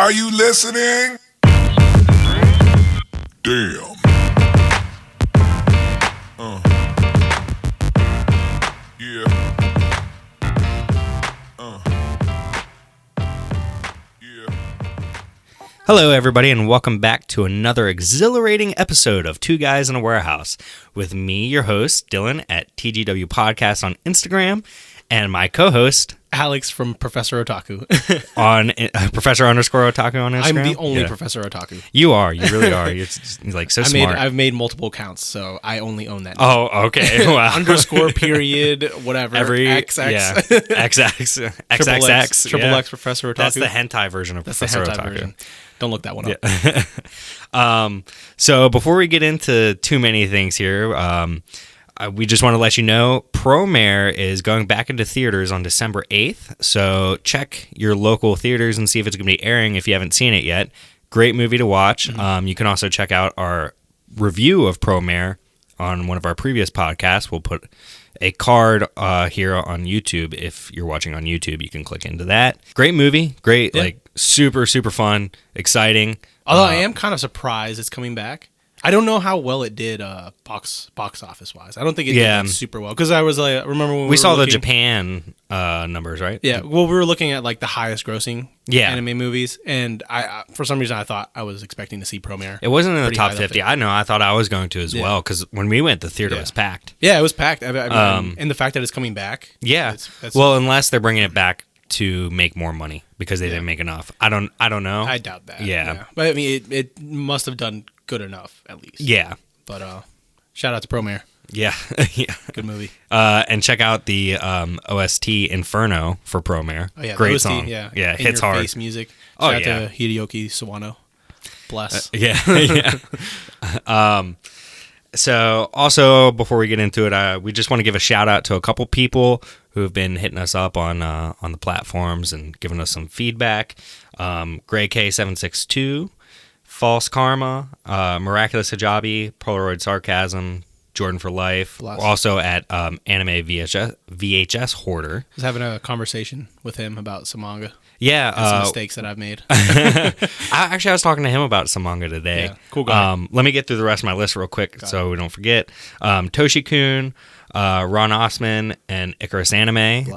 Are you listening? Damn. Yeah. Hello, everybody, and welcome back to another exhilarating episode of Two Guys in a Warehouse with me, your host, Dylan, at TGW Podcast on Instagram, and my co-host, Alex from Professor Otaku. on Professor_Otaku on Instagram. I'm the only Professor Otaku. You are. You really are. You're like so smart. I've made multiple accounts, so I only own that. Oh, okay. Wow. Underscore, period, whatever. XX. Yeah. XX. XXX. Triple X Professor Otaku. That's the hentai version of Professor Otaku. Version. Don't look that one up. So before we get into too many things here, we just want to let you know Promare is going back into theaters on December 8th. So check your local theaters and see if it's going to be airing if you haven't seen it yet. Great movie to watch. Mm-hmm. You can also check out our review of Promare on one of our previous podcasts. We'll put a card here on YouTube. If you're watching on YouTube, you can click into that. Great movie. Great, like super, super fun, exciting. Although I am kind of surprised it's coming back. I don't know how well it did box office wise. I don't think it did super well because I was like, remember when we saw the Japan numbers, right? Yeah, well, we were looking at like the highest grossing anime movies, and I for some reason I was expecting to see Promare. It wasn't in the top 50. I know. I thought I was going to as well because when we went, the theater was packed. Yeah, it was packed. I mean, and the fact that it's coming back. Yeah. Well, unless they're bringing it back to make more money because they didn't make enough. I don't know. I doubt that. Yeah. But I mean, it must have done good enough at least. Yeah. But shout out to Promare. Yeah. Yeah. Good movie. And check out the OST Inferno for Promare. Oh yeah, great OST, song. Yeah, hits hard. Face music. Shout out to Hideyoki Sawano. Bless. Yeah. So also before we get into it, we just want to give a shout out to a couple people who have been hitting us up on the platforms and giving us some feedback. Gray K762, False Karma, Miraculous Hijabi, Polaroid Sarcasm, Jordan for Life. Bless. We're also at Anime VHS Hoarder. I was having a conversation with him about some manga. Yeah, and some mistakes that I've made. I was talking to him about some manga today. Yeah, cool guy. Let me get through the rest of my list real quick so we don't forget. Toshi-kun, Ron Osman, and Icarus Anime.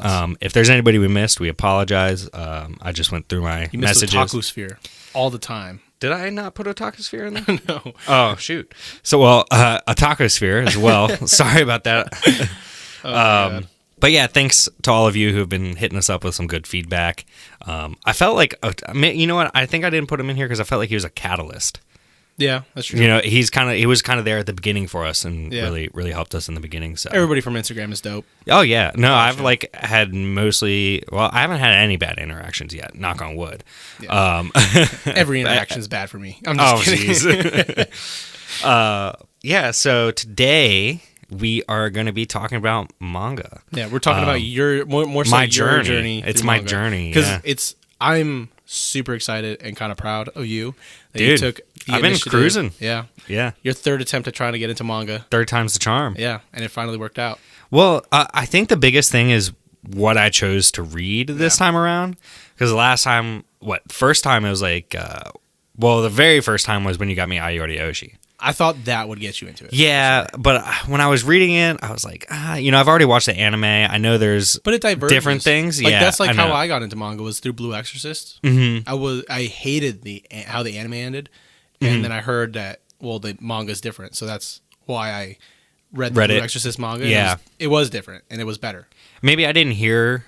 If there's anybody we missed, we apologize. I just went through my messages. Otaku Sphere all the time. Did I not put Otaku Sphere in there? No. Oh, shoot. So, Otaku Sphere as well. Sorry about that. But yeah, thanks to all of you who have been hitting us up with some good feedback. I felt like, you know what? I think I didn't put him in here because I felt like he was a catalyst. Yeah, that's true. You know, he was kind of there at the beginning for us and really helped us in the beginning. So everybody from Instagram is dope. Oh yeah, no, I've had I haven't had any bad interactions yet. Knock on wood. Yeah. Every interaction is bad for me. I'm just kidding. Yeah. So today we are going to be talking about manga. Yeah, we're talking about your more so my your journey. It's my journey because I'm super excited and kind of proud of you that Dude, you took the I've been cruising. Yeah. Your third attempt at trying to get into manga. Third time's the charm. Yeah, and it finally worked out. Well, I think the biggest thing is what I chose to read this time around. Because the last time, first time it was like, the very first time was when you got me Ayori Oshi. I thought that would get you into it. Yeah, but when I was reading it, I was like, I've already watched the anime. I know there's but it diverges. Different things. Like, yeah, that's like how I got into manga was through Blue Exorcist. Mm-hmm. I hated how the anime ended, and then I heard that the manga's different, so that's why I read the Blue Exorcist manga. Yeah, it was different and it was better. Maybe I didn't hear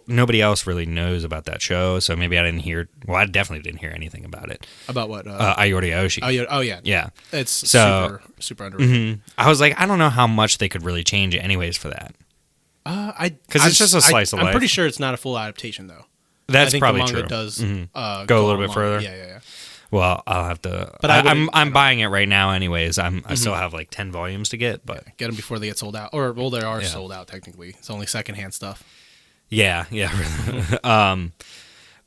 nobody else really knows about that show, so maybe I didn't hear. Well, I definitely didn't hear anything about it. About what? Ayori Oshi. Oh yeah, yeah. It's super underrated. Mm-hmm. I was like, I don't know how much they could really change it, anyways, for that. Because it's just a slice of life. I'm pretty sure it's not a full adaptation though. That's I think probably the manga true. Does go a little bit further. Yeah. Well, I'll have to. But I'm buying it right now, anyways. I still have like 10 volumes to get, but get them before they get sold out. Or they are sold out technically. It's only secondhand stuff. Yeah.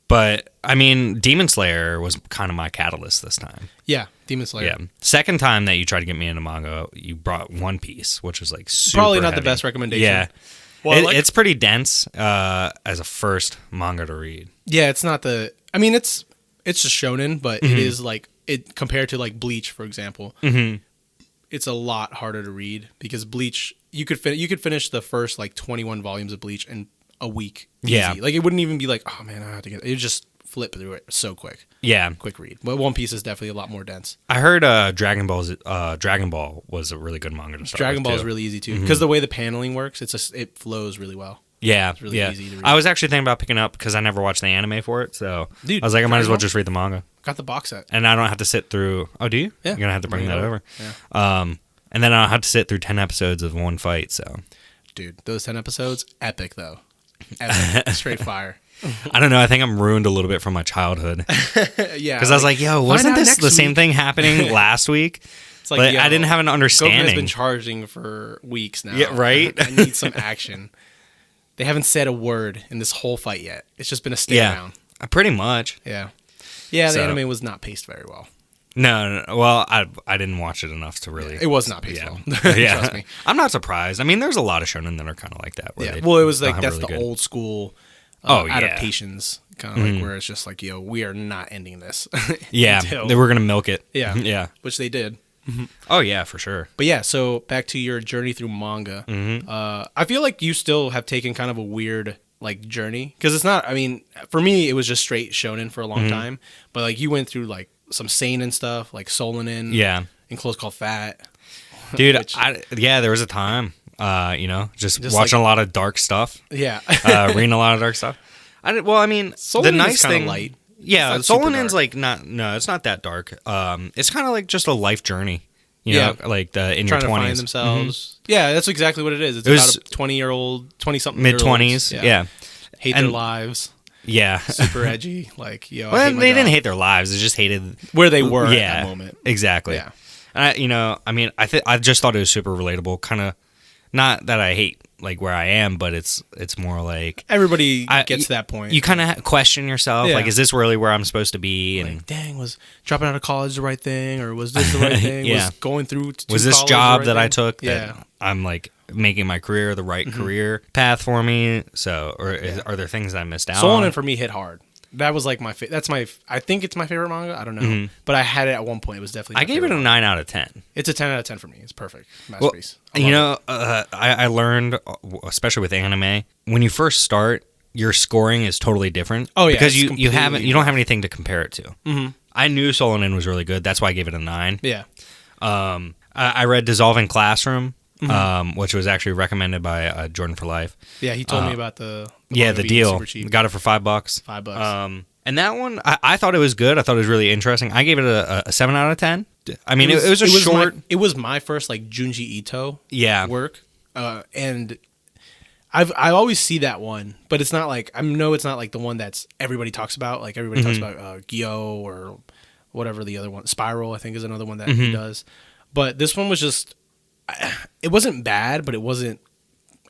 But I mean, Demon Slayer was kind of my catalyst this time. Yeah, Demon Slayer. Yeah. Second time that you tried to get me into manga, you brought One Piece, which was like super probably not heavy. the best recommendation. Yeah. Well, it's pretty dense as a first manga to read. Yeah, it's not the. I mean, it's it's just shonen, but it is like it compared to like Bleach, for example. It's a lot harder to read because Bleach, you could finish the first like 21 volumes of Bleach in a week. Yeah. Easy. Like it wouldn't even be like, oh man, I have to get it. It would just flip through it so quick. Yeah. Quick read. But One Piece is definitely a lot more dense. I heard Dragon Ball was a really good manga to start Dragon with, Ball too. is really easy too because the way the paneling works, it flows really well. Yeah, It's really easy to read. I was actually thinking about picking up because I never watched the anime for it, so Dude, I was like, I might as well Dragon Ball? just read the manga, Got the box set. and I don't have to sit through. Oh, do you? Yeah. You're gonna have to bring that over. Yeah. And then I don't have to sit through 10 episodes of one fight. So Dude, those 10 episodes, epic though. Epic. Straight fire. I don't know. I think I'm ruined a little bit from my childhood Yeah. because I was like, yo, wasn't this the same thing happening last week? It's like, But yo, I didn't have an Goku understanding. has been charging for weeks now. Yeah, right? I need some action. They haven't said a word in this whole fight yet. It's just been a stare down. Pretty much. Yeah. Yeah, the So- anime was not paced very well. No. Well, I didn't watch it enough to really. It was not paced Yeah. well. Yeah. Trust me. I'm not surprised. I mean, there's a lot of shonen that are kind of like that. Where Yeah. they Well, it was don't like have that's really the good- old school Oh, yeah. adaptations. Kind of like where it's just like, yo, we are not ending this. Yeah, until- they were gonna milk it. Yeah. Yeah. Which they did. Oh yeah, for sure. But yeah, so back to your journey through manga. I feel like you still have taken kind of a weird like journey because it's not. I mean, for me, it was just straight shonen for a long time. But like you went through like some seinen stuff, like Solanin, Yeah, and Close Call Fat. dude. Which- There was a time. Just Just watching like- a lot of dark stuff, Yeah, reading a lot of dark stuff. The Solanin nice is kinda thing, light. yeah, It's not super Solanin's dark. like not. No, it's not that dark. It's kind of like just a life journey. You Yeah. know, like in Trying your to find 20s, themselves. Yeah, that's exactly what it is. It's It was about a 20-year-old, 20-something, mid-20s. Yeah, hate And- their lives, yeah. super edgy. Like, yo, I Well, hate my they didn't job. hate their lives. They just hated where they were at that moment. Exactly. Yeah. I just thought it was super relatable. Kind of, not that I hate like where I am, but it's more like Everybody gets to that point. you kind of question yourself. Yeah. Like, is this really where I'm supposed to be? And like, dang, was dropping out of college the right thing, or was this the right thing? Yeah. Was going through to was this college job the that right I thing? took Yeah. that I'm like making my career the right career path for me? So, are there things that I missed out Solanin on? for me hit hard. That was like I think it's my favorite manga. I don't know, but I had it at one point. It was definitely. I gave it a 9 out of 10. It's a 10 out of 10 for me. It's perfect Well, masterpiece. I love it. I learned, especially with anime, when you first start, your scoring is totally different. Oh, yeah, because it's you completely don't have anything to compare it to. Mm-hmm. I knew Solanin was really good. That's why I gave it a 9. Yeah. I read Dissolving Classroom, which was actually recommended by Jordan for Life. Yeah, he told me about the Yeah, manga the being deal. super cheap. Got it for $5. $5. And that one, I thought it was good. I thought it was really interesting. I gave it a 7 out of 10. I mean, it was a short. It was my first like Junji Ito work, and I always see that one, but it's not like it's not like the one that's everybody talks about. Like everybody talks about Gyo or whatever the other one. Spiral, I think, is another one that he does. But this one was just, it wasn't bad, but it wasn't.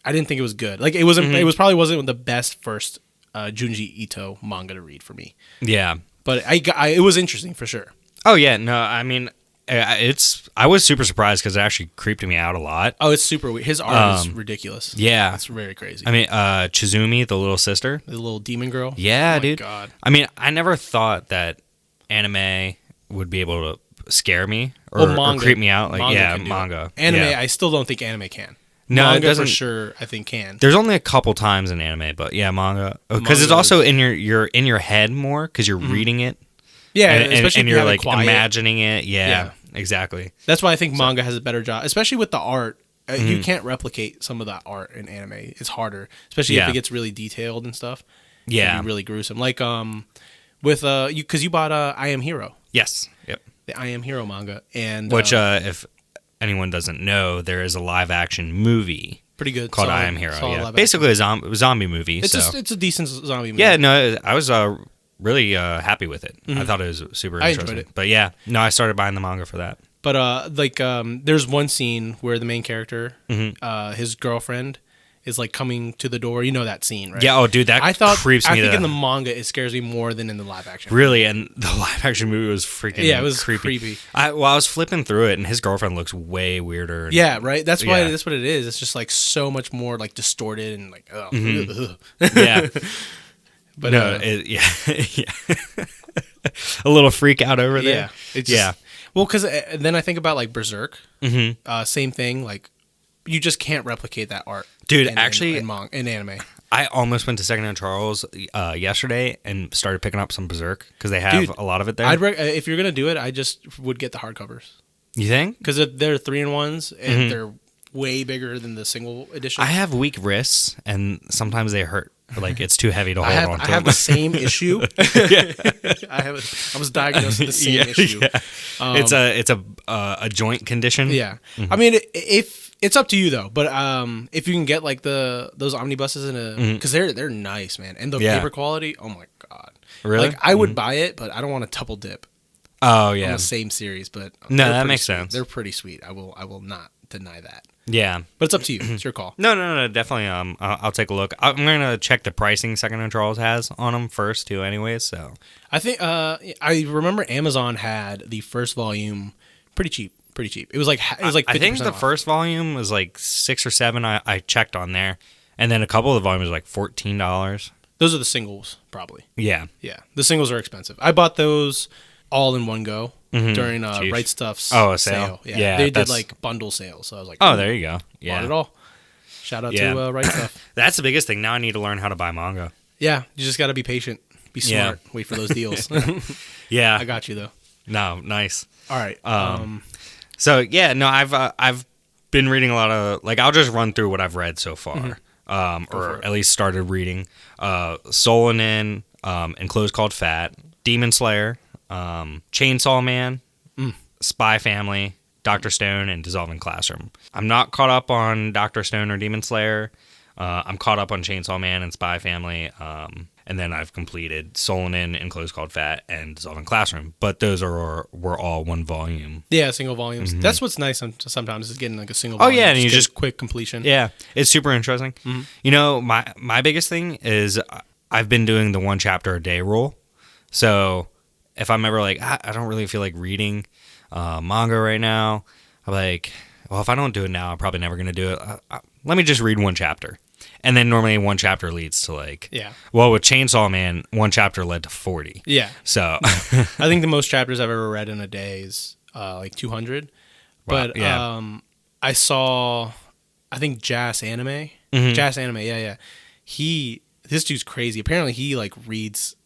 I didn't think it was good. Like it wasn't. It was probably wasn't the best first Junji Ito manga to read for me. Yeah. But it was interesting for sure. Oh yeah, no, I mean, I was super surprised because it actually creeped me out a lot. Oh, it's super weird. His art is ridiculous. Yeah, It's very crazy. I mean, Chizumi, the little sister. The little demon girl. Yeah, Oh my dude. God. I mean, I never thought that anime would be able to scare me or creep me out. Like, can do it. manga. Anime, Yeah. I still don't think anime can. No, it manga doesn't. for sure. I think can. There's only a couple times in anime, but yeah, manga because it's Manga also in you're in your head more because you're reading it. Yeah, and especially if you you're have it like quiet. imagining it. Yeah, Yeah. exactly. That's why I think manga has a better job, especially with the art. You can't replicate some of that art in anime. It's harder, especially if Yeah. it gets really detailed and stuff. Yeah. It'd be really gruesome. Like with because you bought I Am Hero, Yes. Yep. the I Am Hero manga, and Which, if anyone doesn't know, there is a live action movie pretty good called solid- I Am Hero. solid Yeah, live basically a zombie movie. action. So It's a decent zombie movie. yeah, no, I was really happy with it. I thought it was super I enjoyed interesting. it. But yeah, no, I started buying the manga for that. But there's one scene where the main character, Mm-hmm. his girlfriend, is like coming to the door. You know that scene, right? Yeah. Oh, dude, that I creeps me. think in the manga it scares me more than in the live action. Really, and the live action movie was freaking Yeah, it was creepy. creepy. I was flipping through it, and his girlfriend looks way weirder. And, Yeah, right. That's why Yeah. that's what it is. It's just like so much more like distorted and like yeah. but No, yeah, yeah. A little freak out over there. Yeah. It's just, well, because then I think about like Berserk. Same thing. Like, you just can't replicate that art. Dude, in anime. I almost went to Secondhand Charles yesterday and started picking up some Berserk because they have a lot of it there. If you're going to do it, I just would get the hardcovers. You think? Because they're 3-in-1s and they're way bigger than the single edition. I have weak wrists and sometimes they hurt. Like it's too heavy to hold on to. I have the same issue. I was diagnosed with the same issue. Yeah. It's a joint condition. Yeah. I mean, if it's up to you though, but if you can get like those omnibuses in a, because they're nice, man, and the paper quality. Oh my god. Really? Like I would buy it, but I don't want to double dip. Oh yeah. On the same series, but no, that makes sense. They're pretty sweet. I will not deny that. Yeah, but it's up to you. It's your call. No, definitely. I'll take a look. I'm gonna check the pricing Secondhand Charles has on them first too. Anyways, so I think I remember Amazon had the first volume pretty cheap. It was like 50% I think the off. first volume was like 6 or 7. I checked on there, and then a couple of the volumes was like $14. Those are the singles, probably. Yeah. The singles are expensive. I bought those all in one go during Right Stuff's sale. Yeah, they did like bundle sales. So I was like, oh, there you go. Yeah, bought it all. Shout out to Right Stuff. That's the biggest thing. Now I need to learn how to buy manga. Yeah, you just got to be patient, be smart, wait for those deals. Yeah, I got you though. No, nice. All right. So yeah, no, I've been reading a lot of like I'll just run through what I've read so far, or at least started reading. Solonin, Enclosed Called Fat, Demon Slayer, Chainsaw Man, Spy Family, Dr. Stone, and Dissolving Classroom. I'm not caught up on Dr. Stone or Demon Slayer. I'm caught up on Chainsaw Man and Spy Family. And then I've completed Solonin, Enclosed Called Fat, and Dissolving Classroom. But those were all one volume. Yeah, single volumes. That's what's nice sometimes is getting like a single volume. Oh, yeah, and you just quick completion. Yeah, it's super interesting. You know, my biggest thing is I've been doing the 1 chapter a day rule. So if I'm ever like, I don't really feel like reading manga right now, I'm like, well, if I don't do it now, I'm probably never going to do it. Let me just read 1 chapter. And then normally 1 chapter leads to like, well, with Chainsaw Man, 1 chapter led to 40. Yeah. So I think the most chapters I've ever read in a day is like 200. Wow. But I saw, I think Jazz Anime. Jazz Anime, yeah. This dude's crazy. Apparently he like reads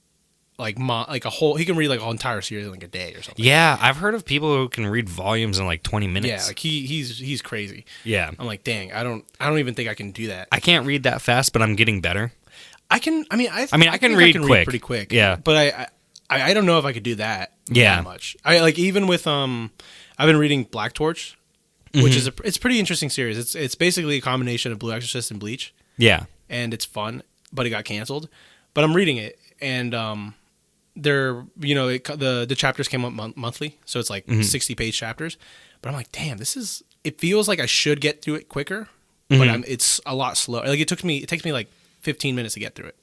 like a whole, he can read like a whole entire series in like a day or something. Yeah, I've heard of people who can read volumes in like 20 minutes. Yeah, like he's crazy. Yeah. I'm like, dang, I don't even think I can do that. I can't read that fast, but I'm getting better. I can read quick. pretty quick. Yeah. But I don't know if I could do that that much. I like even with I've been reading Black Torch, which is it's a pretty interesting series. It's basically a combination of Blue Exorcist and Bleach. Yeah. And it's fun, but it got canceled. But I'm reading it and they're, the chapters came up monthly, so it's like 60-page chapters. But I'm like, damn, it feels like I should get through it quicker, but it's a lot slower. Like it takes me like 15 minutes to get through it.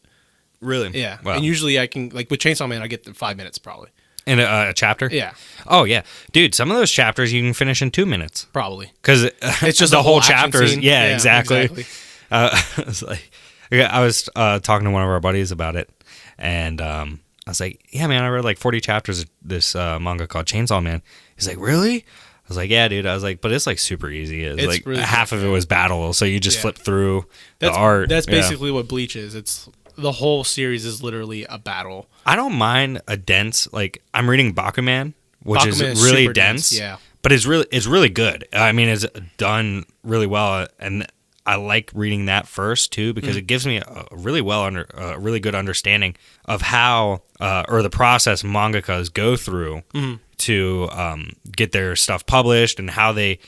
Really? Yeah. Wow. And usually I can, like with Chainsaw Man, I get through 5 minutes probably. In a chapter? Yeah. Oh yeah, dude. Some of those chapters you can finish in 2 minutes. Probably. Because it's just the whole chapter. Yeah, exactly. I was talking to one of our buddies about it, and I was like, yeah, man, I read like 40 chapters of this manga called Chainsaw Man. He's like, really? I was like, yeah, dude. I was like, but it's like super easy. It's like really half of it was battle, so you just flip through the art. That's basically what Bleach is. It's the whole series is literally a battle. I don't mind a dense, like I'm reading Bakuman, which is really dense. Yeah. But it's really good. I mean, it's done really well, and I like reading that first too because it gives me a really good understanding of how or the process mangakas go through to get their stuff published and how they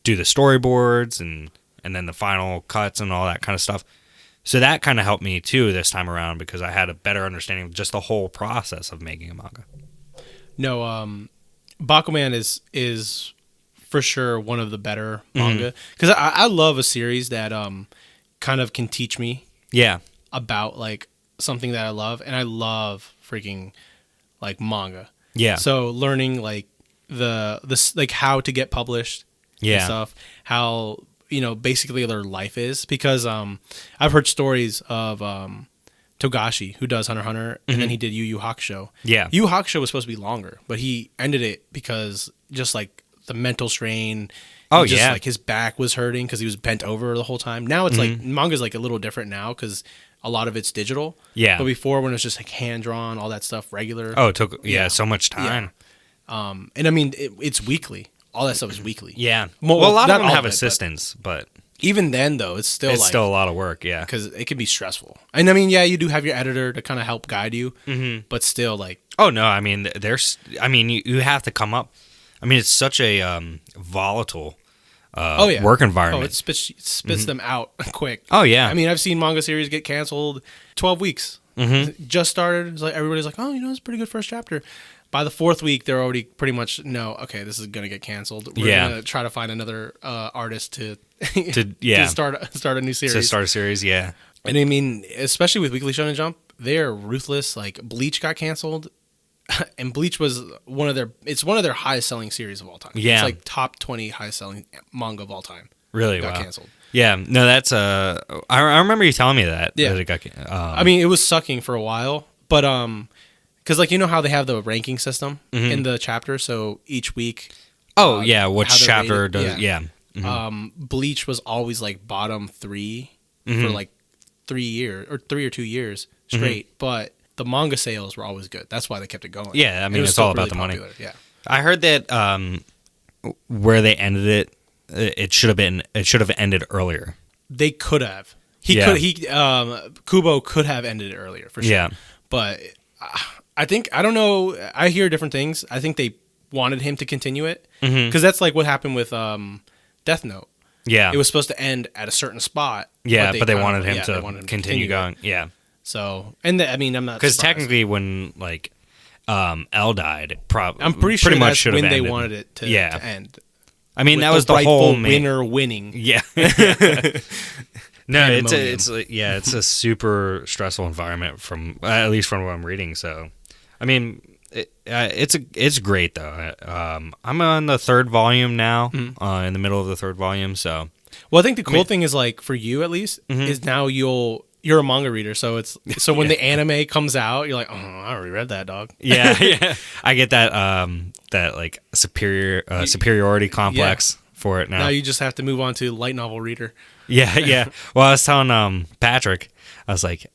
do the storyboards and then the final cuts and all that kind of stuff. So that kind of helped me too this time around because I had a better understanding of just the whole process of making a manga. No, Bakuman is for sure one of the better manga because I love a series that kind of can teach me about like something that I love, and I love freaking like manga. Yeah. So learning like this like how to get published and stuff, how basically their life is, because I've heard stories of Togashi, who does Hunter x Hunter, and then he did Yu Yu Hakusho. Yeah. Yu Yu Hakusho was supposed to be longer, but he ended it because just like the mental strain. Like his back was hurting because he was bent over the whole time. Now it's like manga's like a little different now because a lot of it's digital. Yeah. But before, when it was just like hand drawn, all that stuff, regular. Oh, it took so much time. Yeah. And I mean, it's weekly. All that stuff is weekly. Yeah. Well, a lot of them all have of it, assistants, but even then, though, it's still a lot of work. Yeah. Because it can be stressful. And I mean, yeah, you do have your editor to kind of help guide you, but still, like. Oh no! I mean, you have to come up. I mean, it's such a volatile. Work environment. Oh, it spits them out quick. Oh yeah. I mean, I've seen manga series get canceled 12 weeks. Just started. It's like everybody's like, oh, it's a pretty good first chapter. By the 4th week, they're already pretty much okay, this is gonna get canceled. We're gonna try to find another artist to start a new series. To start a series, yeah. And I mean, especially with Weekly Shonen Jump, they're ruthless. Like Bleach got canceled. And Bleach was one of their highest selling series of all time. Yeah. It's like top 20 highest selling manga of all all-time. Really? Got wow. canceled. Yeah. No, that's I remember you telling me that. Yeah. That it got, I mean, it was sucking for a while, but because like how they have the ranking system in the chapter, so each week. Oh yeah, which chapter does? Yeah. Bleach was always like bottom 3 for like 3 or 2 years straight, but the manga sales were always good. That's why they kept it going. Yeah, I mean, it's all about the money. Yeah. I heard that where they ended it, it should have ended earlier. They could have. Kubo could have ended it earlier for sure. Yeah. But I don't know. I hear different things. I think they wanted him to continue it because that's like what happened with Death Note. Yeah. It was supposed to end at a certain spot. Yeah, but they wanted him to continue going. Yeah. So, and I mean, I'm not because technically, when like L died, I'm pretty sure much that's when they wanted it to end. I mean, that was the whole winner winning. Yeah. No, it's a super stressful environment from at least from what I'm reading. So, I mean, it's great though. I'm on the 3rd volume now, in the middle of the 3rd volume. So, well, I think the cool thing is like for you at least is now you're a manga reader, so when the anime comes out, you're like, oh, I already read that, dog. Yeah. I get that like superiority complex for it now. Now you just have to move on to light novel reader. Yeah. Well, I was telling Patrick, I was like,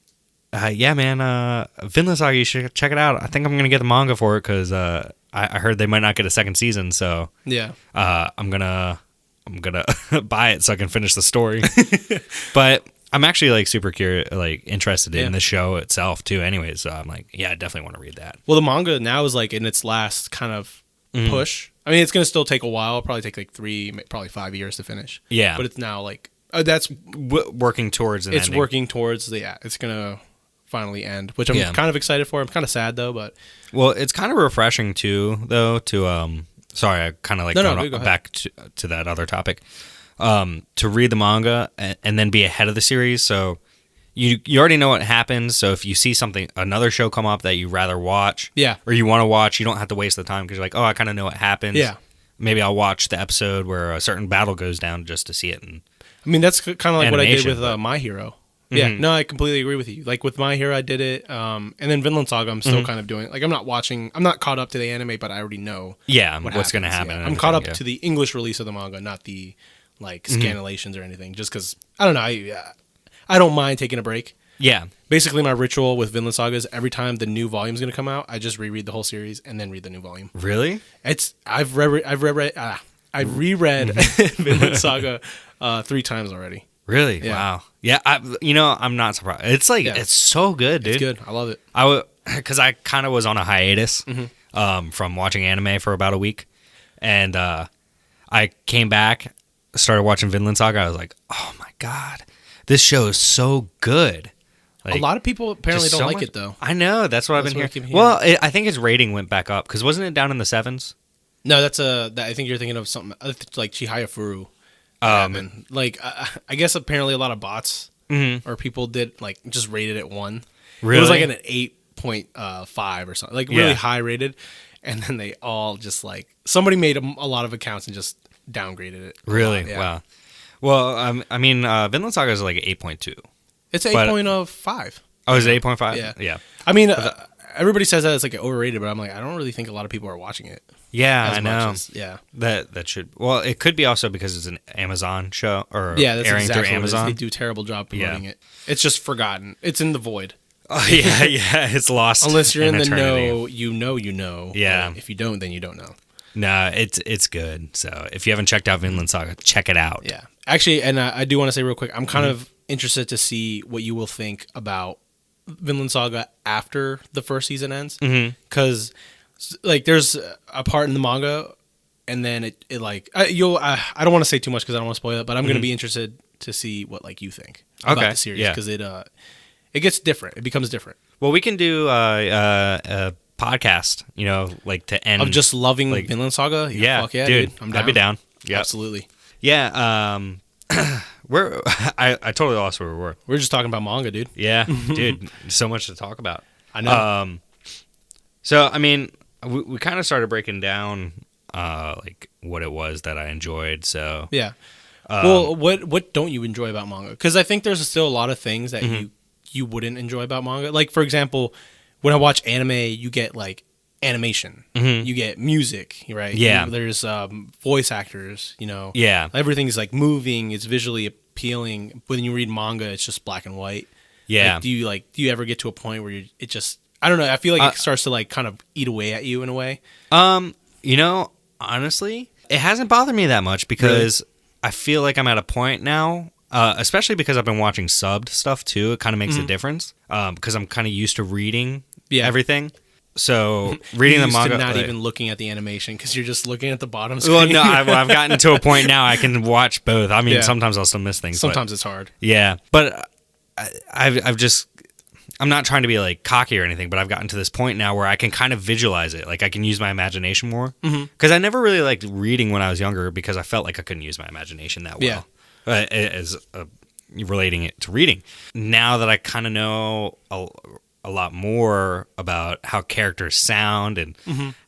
yeah, man, Vinland Saga, you should check it out. I think I'm gonna get the manga for it because I heard they might not get a 2nd season, so yeah, I'm gonna buy it so I can finish the story. But I'm actually like super curious, like interested in the show itself too. Anyways, so I'm like, yeah, I definitely want to read that. Well, the manga now is like in its last kind of push. I mean, it's gonna still take a while. It'll probably take like 3, probably 5 years to finish. Yeah, but it's now like that's working towards an ending. Working towards it's gonna finally end, which I'm kind of excited for. I'm kind of sad though, but well, it's kind of refreshing too, though. To sorry, I kind of like go back to that other topic. To read the manga and then be ahead of the series, so you already know what happens. So if you see another show come up that you rather watch, or you want to watch, you don't have to waste the time because you're like, oh, I kind of know what happens. Yeah, maybe I'll watch the episode where a certain battle goes down just to see it. And I mean, that's kind of like what I did with My Hero. Yeah, no, I completely agree with you. Like with My Hero, I did it, and then Vinland Saga, I'm still kind of doing it. Like I'm not caught up to the anime, but I already know. What's going to happen. Yeah. I'm caught up to the English release of the manga, not the like scanlations or anything. Just because I don't know, I don't mind taking a break. Yeah. Basically, my ritual with Vinland Saga is every time the new volume's going to come out, I just reread the whole series and then read the new volume. Really? I've reread Vinland Saga 3 times already. Really? Yeah. Wow. Yeah. I'm not surprised. It's like it's so good, dude. It's good. I love it. Because I kind of was on a hiatus from watching anime for about a week, and I came back, started watching Vinland Saga. I was like, oh my god, this show is so good. Like, a lot of people apparently don't like it though. I know. That's what I've been hearing. Well, I think its rating went back up because wasn't it down in the 7s? No, I think you're thinking of something like Chihaya Furu. Like I guess apparently a lot of bots or people did like just rated it 1. Really? It was like an 8.5 or something, like really high rated, and then they all just like somebody made a lot of accounts and just downgraded it. Really? Wow. Well, I mean, Vinland Saga is like 8.2. It's 8.5. Oh, is it 8.5? Yeah. Yeah. I mean, everybody says that it's like overrated, but I'm like, I don't really think a lot of people are watching it. Yeah, as I much know. as- That should. Well, it could be also because it's an Amazon show or that's airing exactly through what it is. Amazon. They do a terrible job promoting it. It's just forgotten. It's in the void. Oh, yeah, it's lost. Unless you're in the eternity. know, you know. Yeah. But if you don't, then you don't know. No, it's good. So if you haven't checked out Vinland Saga, check it out. Yeah. Actually, and I do want to say real quick, I'm kind of interested to see what you will think about Vinland Saga after the first season ends. Because, like, there's a part in the manga, and then it like, I don't want to say too much because I don't want to spoil it, but I'm going to be interested to see what, like, you think about the series. Because it gets different. It becomes different. Well, we can do a podcast, like to end. Of just loving like, Vinland Saga? Yeah, fuck yeah, dude. I'm down. I'd be down. Yeah. Absolutely. Yeah. I totally lost where we were. We're just talking about manga, dude. Yeah, dude. So much to talk about. I know. So, I mean, we kind of started breaking down, like, what it was that I enjoyed, so. Yeah. Well, what don't you enjoy about manga? Because I think there's still a lot of things that you wouldn't enjoy about manga. Like, for example, when I watch anime, you get, like, animation. You get music, right? Yeah. There's voice actors, Yeah. Everything's, like, moving. It's visually appealing. When you read manga, it's just black and white. Yeah. Do you ever get to a point where it just... I don't know. I feel like it starts to, like, kind of eat away at you in a way. Honestly, it hasn't bothered me that much because I feel like I'm at a point now, especially because I've been watching subbed stuff too. It kind of makes a difference because I'm kind of used to reading everything. So reading the manga, not even looking at the animation because you're just looking at the bottom screen. Well, no, I've gotten to a point now I can watch both. I mean, sometimes I'll still miss things. Sometimes it's hard. Yeah, but I'm not trying to be like cocky or anything, but I've gotten to this point now where I can kind of visualize it. Like I can use my imagination more. Because I never really liked reading when I was younger because I felt like I couldn't use my imagination that well. As relating it to reading. Now that I kind of know a lot more about how characters sound and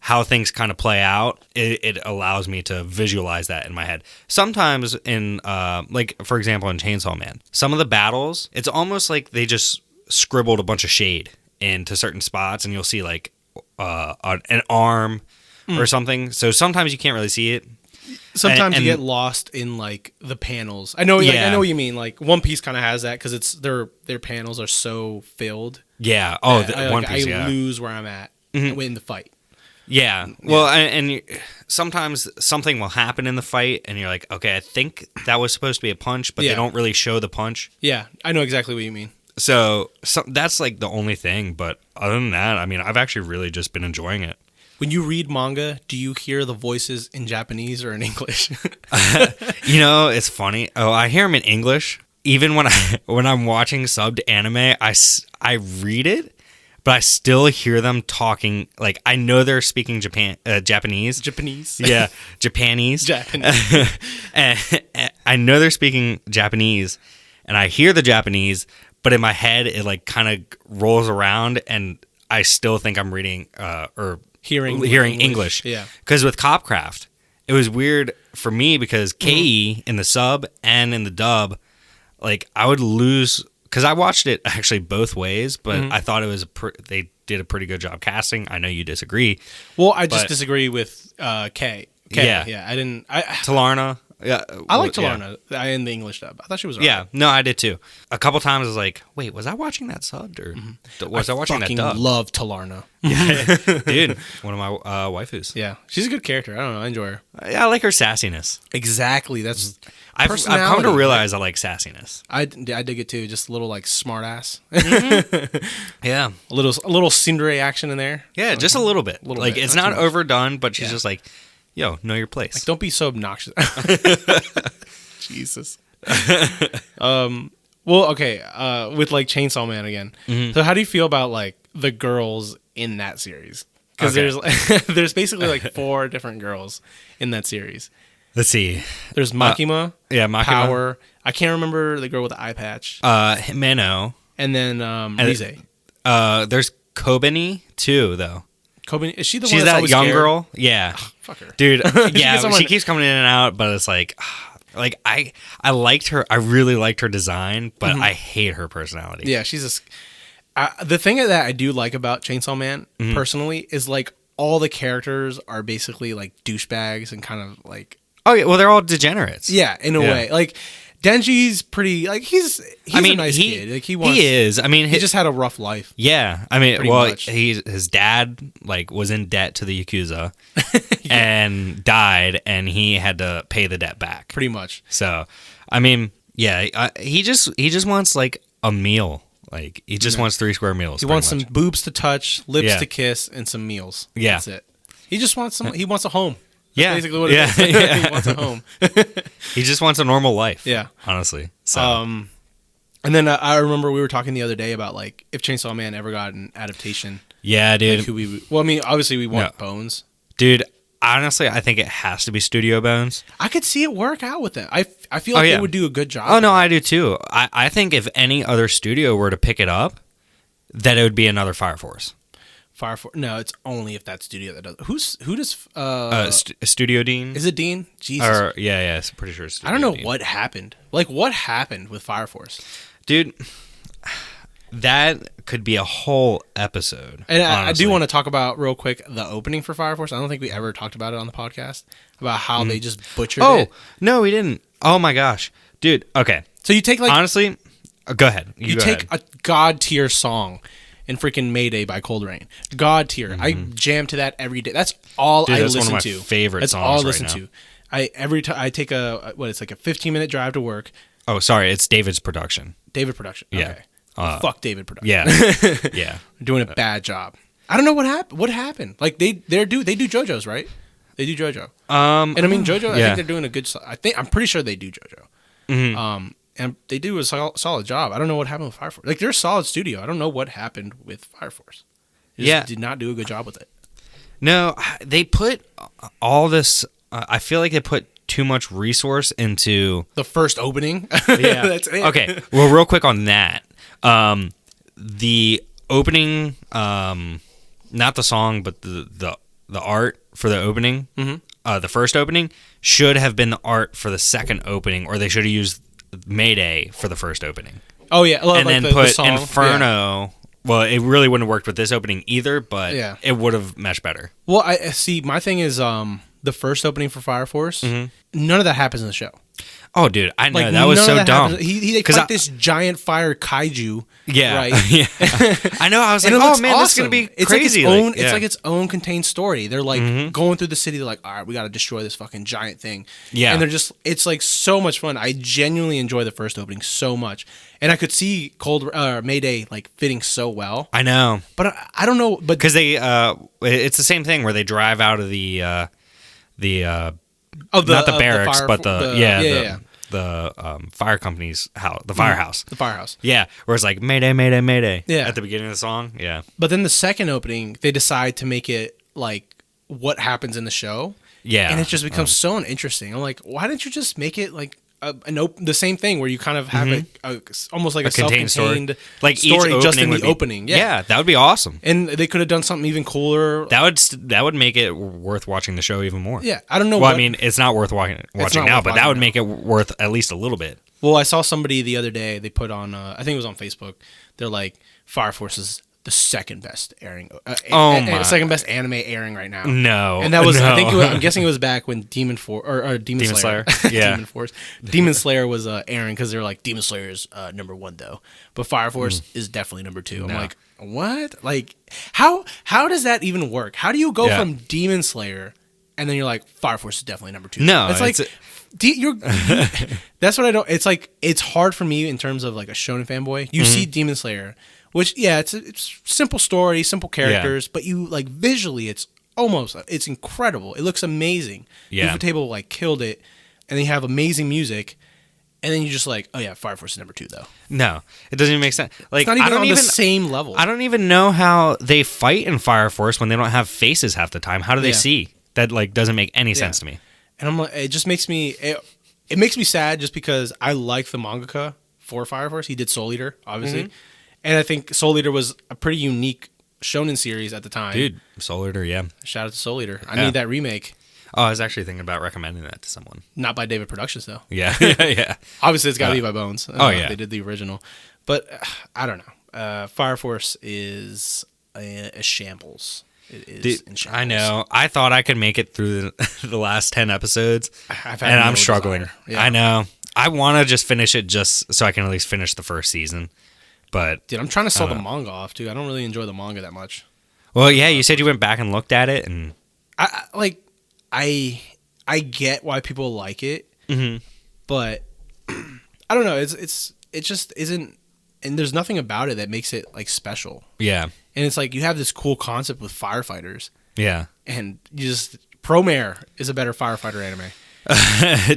how things kind of play out, it allows me to visualize that in my head. Sometimes in, like, for example, in Chainsaw Man, some of the battles, it's almost like they just scribbled a bunch of shade into certain spots and you'll see like an arm or something. So sometimes you can't really see it. Sometimes you get lost in like the panels. I know what you mean. Like One Piece kind of has that because it's their panels are so filled. Yeah. One Piece. I lose where I'm at in the fight. Yeah. Well, and sometimes something will happen in the fight, and you're like, okay, I think that was supposed to be a punch, but they don't really show the punch. Yeah, I know exactly what you mean. So that's like the only thing. But other than that, I mean, I've actually really just been enjoying it. When you read manga, do you hear the voices in Japanese or in English? It's funny. Oh, I hear them in English. Even when I'm watching subbed anime, I read it, but I still hear them talking. Like I know they're speaking Japanese. Japanese. Yeah, Japanese. Japanese. and I know they're speaking Japanese, and I hear the Japanese, but in my head it like kind of rolls around, and I still think I'm reading or hearing English. Yeah. Because with Copcraft, it was weird for me because Kei in the sub and in the dub, like I would lose because I watched it actually both ways, but I thought it was they did a pretty good job casting. I know you disagree. Well, I just disagree with Kei. Yeah. I didn't. Talarna. Yeah, I like Talarna in the English dub. I thought she was right. Yeah, no, I did too. A couple times I was like, wait, was I watching that subbed or was I watching that dub? I love Talarna. Yeah, dude, one of my waifus. Yeah, she's a good character. I don't know, I enjoy her. Yeah, I like her sassiness. Exactly, that's I've come to realize I like sassiness. I dig it too. Just a little like smart ass. Yeah, a little tsundere action in there. Yeah, just a little bit. It's not overdone, but she's just like, yo, know your place. Like, don't be so obnoxious. Jesus. Well, okay. With like Chainsaw Man again. So how do you feel about like the girls in that series? Because there's basically like 4 different girls in that series. Let's see. There's Makima. Makima. Power. I can't remember the girl with the eye patch. Himeno. And then Rize. There's Kobeni too, though. Kobeni, is she the one She's that's that young scared? girl? Yeah. Fuck her. Dude, yeah, she keeps coming in and out, but it's like I liked her. I really liked her design, but I hate her personality. Yeah, The thing that I do like about Chainsaw Man personally is like all the characters are basically like douchebags and kind of like. Oh yeah, well they're all degenerates. Yeah, in a way. Like Denji's pretty like he's a nice kid. Like he is. I mean, he just had a rough life. Yeah, I mean, well, his dad like was in debt to the Yakuza and died, and he had to pay the debt back. Pretty much. So, I mean, yeah, he just wants like a meal. Like he just wants 3 square meals. He wants some boobs to touch, lips to kiss, and some meals. Yeah, that's it. He just wants some. He wants a home. That's basically what it is. He wants a home. He just wants a normal life. Yeah, honestly. So. And then I remember we were talking the other day about like if Chainsaw Man ever got an adaptation. Yeah, dude. Like, I mean, obviously we want Bones. Dude, honestly, I think it has to be Studio Bones. I could see it work out with it. I feel like they would do a good job. Oh, no, I do too. I think if any other studio were to pick it up, that it would be another Fire Force. Fire Force? No, it's only if that studio that does. Who does? Studio Dean? Is it Dean? Jesus. Yeah, I'm pretty sure it's Studio I don't know Dean. what happened. Like, what happened with Fire Force? Dude, that could be a whole episode. And I do want to talk about real quick the opening for Fire Force. I don't think we ever talked about it on the podcast about how they just butchered it. Oh, no, we didn't. Oh my gosh. Dude, okay. So you take like honestly, go ahead. You take a god tier song and freaking Mayday by Cold Rain. God tier. I jam to that every day. That's all I listen to. That's one of my favorite songs. That's all I listen to. Every time I take it's like a 15-minute drive to work. Oh, sorry, it's David's production. David Production. Yeah. Okay. Fuck David Production. Yeah. Yeah. Doing a bad job. I don't know what happened. What happened? Like they do JoJo's, right? They do JoJo. And I mean JoJo. I think they're doing a good. I'm pretty sure they do JoJo. Mm-hmm. And they do a solid job. I don't know what happened with Fire Force. Like they're a solid studio. I don't know what happened with Fire Force. They just did not do a good job with it. No, they put all this. I feel like they put too much resource into the first opening. Yeah, that's it. Okay. Well, real quick on that. The opening, not the song, but the art for the opening, the first opening should have been the art for the second opening, or they should have used Mayday for the first opening. Oh yeah, and like then the put song. Inferno. Yeah. Well, it really wouldn't have worked with this opening either, but it would have meshed better. Well, I see. My thing is, the first opening for Fire Force, none of that happens in the show. Oh, dude, I know. Like, that was so dumb. They fight this giant fire kaiju. Yeah. Right? Yeah. I know. I was like, oh, man, this is going to be crazy. It's like its own contained story. They're like going through the city. They're like, all right, we got to destroy this fucking giant thing. Yeah. And it's like so much fun. I genuinely enjoy the first opening so much. And I could see Mayday like fitting so well. I know. But I don't know. But because it's the same thing where they drive out of the not the barracks, but the fire company's house, the firehouse. The firehouse. Yeah, where it's like Mayday, Mayday, Mayday. Yeah. At the beginning of the song. Yeah. But then the second opening, they decide to make it like what happens in the show. Yeah. And it just becomes so uninteresting. I'm like, why didn't you just make it like the same thing where you kind of have almost like a self-contained story, like story each just in the be, opening. Yeah, that would be awesome. And they could have done something even cooler. That would make it worth watching the show even more. Yeah, I don't know. Well, I mean, it's not worth watching now, but that would make it worth at least a little bit. Well, I saw somebody the other day. They put on, I think it was on Facebook. They're like, Fire Force is the second best airing. Second best anime airing right now. No, and that was I'm guessing it was back when Demon Slayer. Yeah, Demon Force. Demon Slayer was airing because they're like Demon Slayer is number one though, but Fire Force is definitely number two. I'm like, what? Like, how does that even work? How do you go from Demon Slayer and then you're like Fire Force is definitely number two? No, it's like. That's what I don't. It's like it's hard for me in terms of like a shonen fanboy. You see Demon Slayer, which it's simple story, simple characters, but you like visually it's incredible. It looks amazing. Yeah, Ufotable like killed it, and they have amazing music, and then you're just like, oh yeah, Fire Force is number two though. No, it doesn't even make sense. Like it's not even on the same level. I don't even know how they fight in Fire Force when they don't have faces half the time. How do they see? That like doesn't make any sense to me. And I'm like, it just makes me it makes me sad just because I like the mangaka for Fire Force. He did Soul Eater, obviously. And I think Soul Eater was a pretty unique shonen series at the time. Dude, Soul Eater, yeah. Shout out to Soul Eater. I need that remake. Oh, I was actually thinking about recommending that to someone. Not by David Productions, though. Yeah, yeah. Obviously, it's got to be by Bones. Yeah. They did the original. But I don't know. Fire Force is a shambles. It is in shambles. I know. I thought I could make it through the last 10 episodes, and I'm struggling. Yeah. I know. I want to just finish it just so I can at least finish the first season. But dude, I'm trying to sell the manga off, too. I don't really enjoy the manga that much. Well, yeah, you said you went back and looked at it, and I get why people like it, but I don't know. It just isn't, and there's nothing about it that makes it like special. Yeah, and it's like you have this cool concept with firefighters. Yeah, and you just Promare is a better firefighter anime.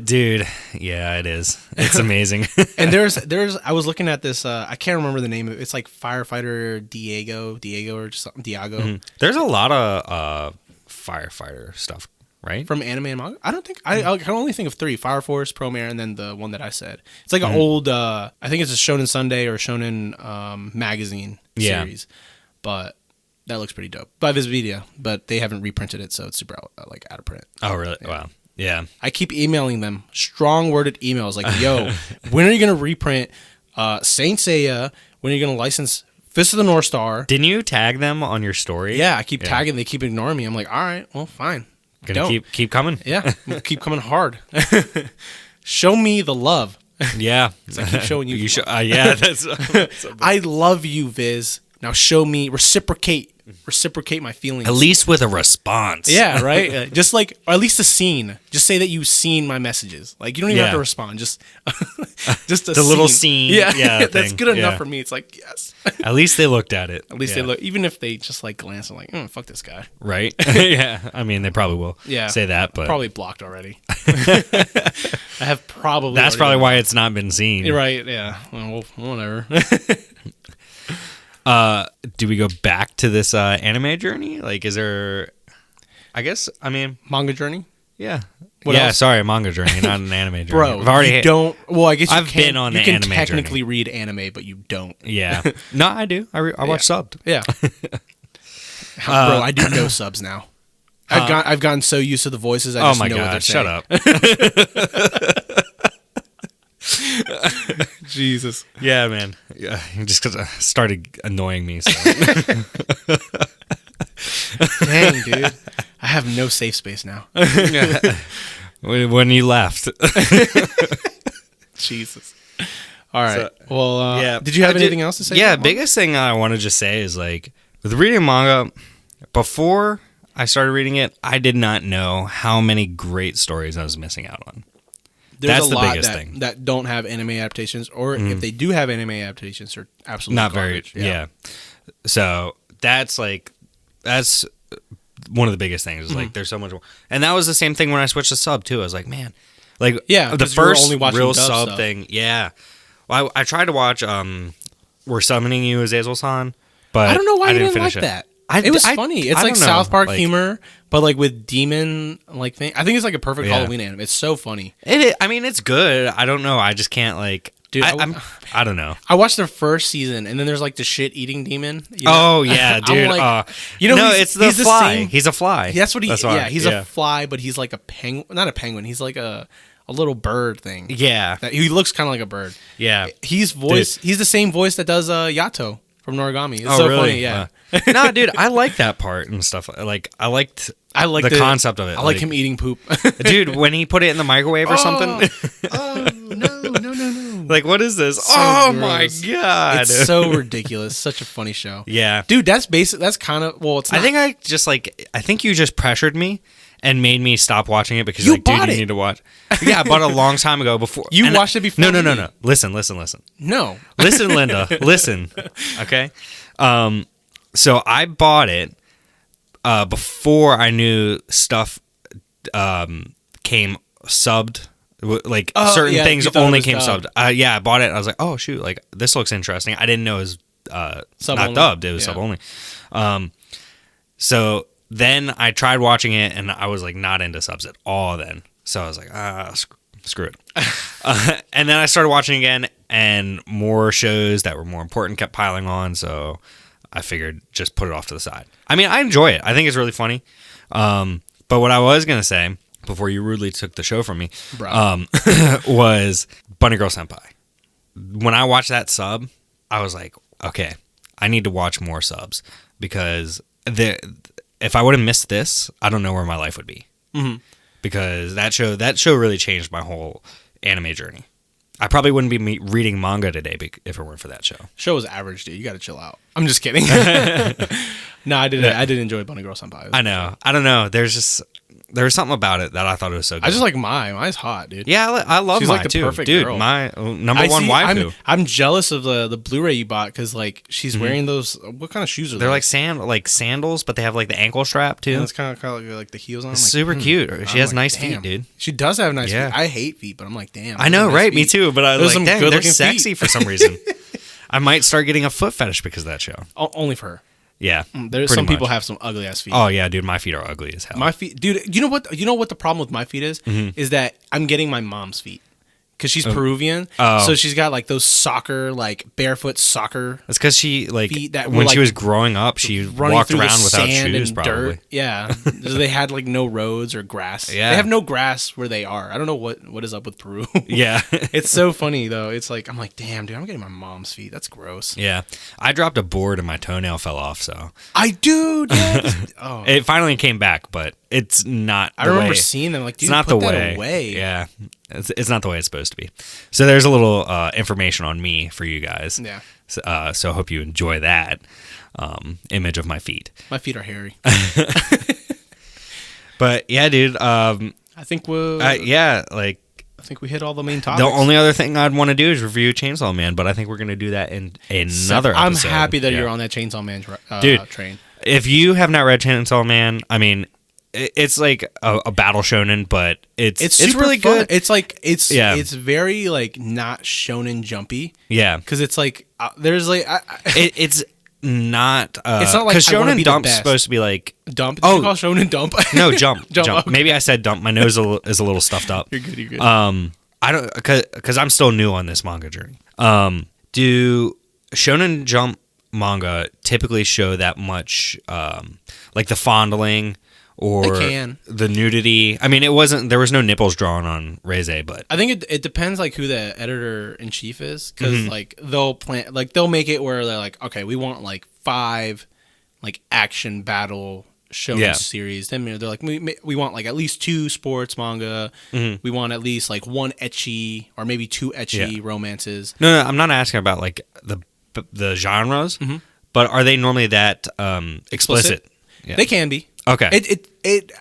Dude, yeah, it is. It's amazing. And there's I was looking at this. I can't remember the name of it. It's like Firefighter Diego or something. Diago. There's a lot of firefighter stuff, right? From anime and manga. I don't think I can only think of 3: Fire Force, Promare, and then the one that I said. It's like an old. I think it's a Shonen Sunday or Shonen magazine series, but that looks pretty dope by Visimedia. But they haven't reprinted it, so it's super out of print. Oh, really? Yeah. Wow. Yeah. I keep emailing them strong-worded emails like, yo, when are you going to reprint Saint Seiya? When are you going to license Fist of the North Star? Didn't you tag them on your story? Yeah, I keep tagging. They keep ignoring me. I'm like, all right, well, fine. Gonna keep coming? Yeah, keep coming hard. Show me the love. Yeah. I keep showing you. Yeah, that's I love you, Viz. Now show me, reciprocate my feelings. At least with a response. Yeah, right? Just like, or at least a scene. Just say that you've seen my messages. Like, you don't even have to respond. Just a the little scene. Yeah, that's good enough for me. It's like, yes. At least they looked at it. At least they look, even if they just like glance and like, fuck this guy. Right? Yeah. I mean, they probably will say that, but. Probably blocked already. I have probably. That's probably why it's not been seen. You're right, yeah. Well, whatever. Do we go back to this anime journey? Like, is there? I guess. I mean, manga journey. Yeah. What else? Sorry, manga journey, not an anime journey. Bro, I've already don't. Well, I guess I've been on the anime journey. You can technically read anime, but you don't. Yeah. No, I do. I watch subbed. Yeah. Bro, I do no subs now. I've gotten so used to the voices. I just know what they're saying. Shut up. Jesus. Yeah, man. Yeah, just because it started annoying me. So. Dang, dude. I have no safe space now. When you left. Jesus. All right. So, did you have anything else to say? Yeah, biggest thing I want to just say is like with reading manga, before I started reading it, I did not know how many great stories I was missing out on. There's a lot that don't have anime adaptations, or if they do have anime adaptations, they're absolutely not garbage. Very. Yeah. So that's one of the biggest things. Is like there's so much more, and that was the same thing when I switched to sub too. I was like, man, like the first real sub stuff. Thing. Yeah. Well, I tried to watch We're Summoning You as Azel-san, but I don't know why I didn't like that. It was funny. It's like South Park humor, but like with demon like thing. I think it's like a perfect Halloween anime. It's so funny. I mean, it's good. I don't know. I just can't like. Dude, I don't know. I watched the first season, and then there's like the shit-eating demon. You know? Oh yeah, dude. Like, it's the fly. He's a fly. That's what he. He's a fly, but he's like a penguin. Not a penguin. He's like a little bird thing. Yeah, he looks kind of like a bird. Yeah, He's the same voice that does Yato from Noragami. It's so really? Funny. Yeah. No, dude, I like that part and stuff. Like, I like the concept of it. I like him eating poop. Dude, when he put it in the microwave or something. Oh, no. Like, what is this? So gross. My God. It's so ridiculous. Such a funny show. Yeah. Dude, that's basic. That's kind of, well, it's not. I think you just pressured me and made me stop watching it because you're like, dude, you need to watch. Yeah, I bought it a long time ago before. You watched it before? No. Listen. No. Listen, Linda. Listen. Okay? So I bought it before I knew stuff came subbed. Like certain things only came subbed. I bought it. And I was like, oh shoot, like this looks interesting. I didn't know it was not dubbed. It was sub only. So then I tried watching it, and I was like not into subs at all. Then so I was like, screw it. And then I started watching again, and more shows that were more important kept piling on. So I figured just put it off to the side. I mean, I enjoy it. I think it's really funny. But what I was gonna say before you rudely took the show from me, was Bunny Girl Senpai. When I watched that sub, I was like, okay, I need to watch more subs because if I would have missed this, I don't know where my life would be. Mm-hmm. Because that show really changed my whole anime journey. I probably wouldn't be reading manga today if it weren't for that show. Show was average, dude. You got to chill out. I'm just kidding. No, I did enjoy Bunny Girl Senpai. I know. I don't know. There was something about it that I thought it was so good. I just like Mai. Mai's hot, dude. Yeah, I love She's Mai like the too. perfect dude, girl. my number one waifu. I'm jealous of the Blu-ray you bought because like she's wearing those. What kind of shoes are They're they? like sandals, but they have like the ankle strap too. And it's kind of like the heels on. It's super cute. She has nice damn. feet, dude. She does have nice feet. I hate feet, but I'm like, damn. I know, nice right? feet. Me too. But I was like, dang, they're sexy feet. for some reason. I might start getting a foot fetish because of that show. Only for her. Yeah, there's some people have some ugly ass feet. Oh yeah, dude, my feet are ugly as hell. My feet, dude. You know what the problem with my feet is? Is that I'm getting my mom's feet because she's Peruvian. So she's got like those soccer, like barefoot soccer. That's because she like feet that when were, she was growing up, she walked around without shoes. Probably. Dirt. Yeah, they had like no roads or grass. Yeah, they have no grass where they are. I don't know what is up with Peru. Yeah, it's so funny though. It's like I'm like, damn, dude, I'm getting my mom's feet. That's gross. Yeah, I dropped a board and my toenail fell off. So I do. It finally came back, but it's not. I remember seeing them like, dude, it's not put the that way. Away. Yeah, it's not the way it's supposed to be. So there's a little information on me for you guys. Yeah. So I hope you enjoy that image of my feet. My feet are hairy. But yeah, dude. I think like. I think we hit all the main topics. The only other thing I'd want to do is review Chainsaw Man, but I think we're going to do that in another episode. I'm happy that you're on that Chainsaw Man train. If you have not read Chainsaw Man, I mean, it's like a battle shonen, but it's really fun. good. It's very like not shonen jumpy. Yeah, because it's like there's like it's not. It's not like because Shonen Dump's supposed to be like dump. Did you call Shonen Dump? No, jump. Okay. Maybe I said dump. My nose is a little stuffed up. You're good. I don't because I'm still new on this manga journey. Do Shonen Jump manga typically show that much like the fondling or the nudity? I mean, there was no nipples drawn on Reize, but I think it depends like who the editor in chief is, because like they'll make it where they're like, okay, we want like 5 like action battle shonen series. Then they're like, we want like at least 2 sports manga. We want at least like 1 ecchi or maybe 2 ecchi romances. No, I'm not asking about like the genres, but are they normally that explicit? Yeah. They can be. Okay. It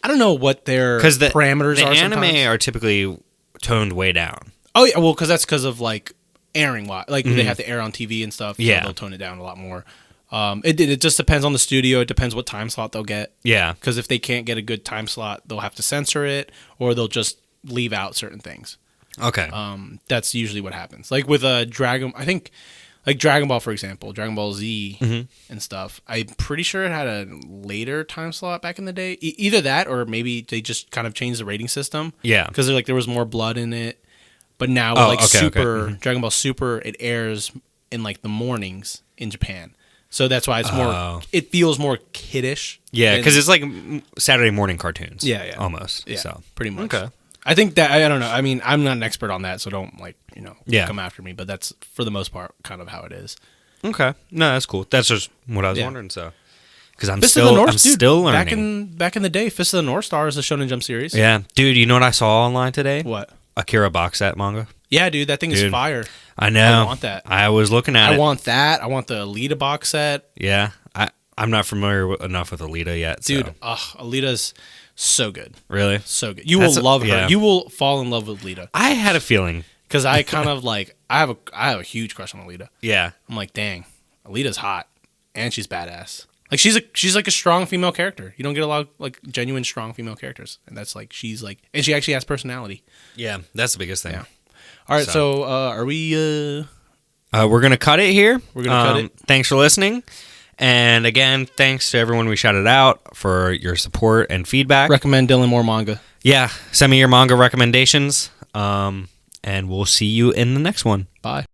I don't know what their parameters are. The anime sometimes. are typically toned way down. Oh yeah, well, because that's because of like airing lot, like they have to air on TV and stuff. So they'll tone it down a lot more. It just depends on the studio. It depends what time slot they'll get. Yeah. Because if they can't get a good time slot, they'll have to censor it, or they'll just leave out certain things. Okay. That's usually what happens. Like with Dragon, I think. Like Dragon Ball, for example, Dragon Ball Z and stuff. I'm pretty sure it had a later time slot back in the day. Either that, or maybe they just kind of changed the rating system. Yeah, because there was more blood in it. But now, Dragon Ball Super, it airs in like the mornings in Japan. So that's why it's more. It feels more kiddish. Yeah, because it's like Saturday morning cartoons. Yeah, almost. Yeah, so pretty much. Okay. I think that I don't know. I mean, I'm not an expert on that, so don't come after me. But that's for the most part kind of how it is. Okay, no, that's cool. That's just what I was wondering. So, because I'm still learning. Back in the day, Fist of the North Star is a Shonen Jump series. Yeah, dude. You know what I saw online today? What? Akira box set manga. Yeah, dude, that thing is fire. I know. I want that. I was looking at it. I want that. I want the Alita box set. Yeah, I'm not familiar enough with Alita yet, dude. Alita's so good. Really? So good. You will love her. Yeah. You will fall in love with Alita. I had a feeling. Because I kind of like, I have a huge crush on Alita. Yeah. I'm like, dang, Alita's hot. And she's badass. Like, she's like a strong female character. You don't get a lot of like genuine strong female characters. And that's like, and she actually has personality. Yeah, that's the biggest thing. Yeah. All right, so are we... we're going to cut it here. We're going to cut it. Thanks for listening. And again, thanks to everyone we shouted out for your support and feedback. Recommend Dylan more manga. Yeah, send me your manga recommendations. And we'll see you in the next one. Bye.